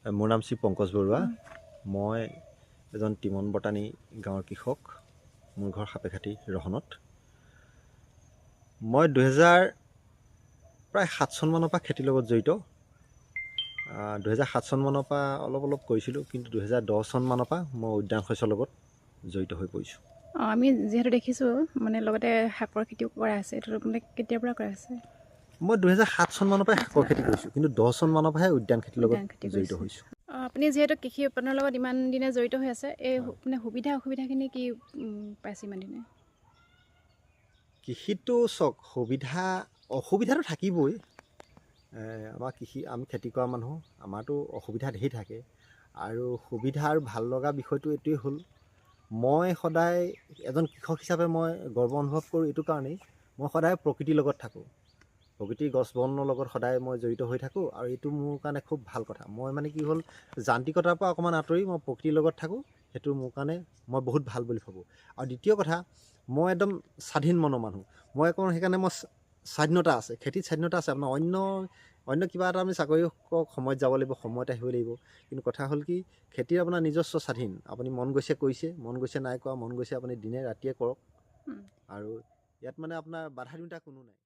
মোৰ নাম শ্ৰী পংকজ বৰুৱা। মই এজন টিমন বটানী গাঁৱৰ কৃষক। মোৰ ঘৰ সাপেখাতি ৰহনত। মই প্ৰায় 7 চনমানৰ পৰা খেতিৰ লগত জড়িত। 2007 চনমানৰ পৰা অলপ কৰিছিলোঁ, কিন্তু 2010 চনমানৰ পৰা মই উদ্যান শস্যৰ লগত জড়িত হৈ পৰিছোঁ। আমি যিহেতু দেখিছোঁ মানে লগতে শাকৰ খেতিও কৰা আছে, এইটো মানে কেতিয়াৰ পৰা কৰা আছে? মই 2007 চনমানৰ পৰাই শাকৰ খেতি কৰিছোঁ, কিন্তু 10 চনমানৰ পৰাহে উদ্যান খেতিৰ লগত খেতি জড়িত কৰিছে। হৈছোঁ। আপুনি যিহেতু কৃষি উৎপাদনৰ লগত ইমান দিনে জড়িত হৈ আছে, এই মানে সুবিধা অসুবিধাখিনি কি পাইছে ইমান দিনে? কৃষিটো চাওক, অসুবিধাটো থাকিবই। আমি খেতি কৰা মানুহ, আমাৰতো অসুবিধা ধেৰ থাকে। আৰু সুবিধা আৰু ভাল লগা বিষয়টো এইটোৱেই হ'ল, মই সদায় এজন কৃষক হিচাপে মই গৰ্ব অনুভৱ কৰোঁ এইটো কাৰণেই, মই সদায় প্ৰকৃতিৰ লগত থাকোঁ। প্ৰকৃতিৰ গছ বনৰ লগত সদায় মই জড়িত হৈ থাকোঁ, আৰু এইটো মোৰ কাৰণে খুব ভাল কথা। মই মানে কি হ'ল, যান্ত্ৰিকতাৰ পৰা অকণমান আঁতৰি মই প্ৰকৃতিৰ লগত থাকোঁ, সেইটো মোৰ কাৰণে মই বহুত ভাল বুলি ভাবোঁ। আৰু দ্বিতীয় কথা, মই একদম স্বাধীন মনৰ মানুহ। মই অকণ সেইকাৰণে স্বাধীনতা আছে, খেতিত স্বাধীনতা আছে। আপোনাৰ অন্য কিবা এটা আমি চাকৰি সময়ত যাব লাগিব, সময়ত আহিব লাগিব। কিন্তু কথা হ'ল কি, খেতিৰ আপোনাৰ নিজস্ব স্বাধীন। আপুনি মন গৈছে কৰিছে, মন গৈছে নাই কৰা, মন গৈছে আপুনি দিনে ৰাতিয়ে কৰক। আৰু ইয়াত মানে আপোনাৰ বাধা দিওঁতা কোনো নাই।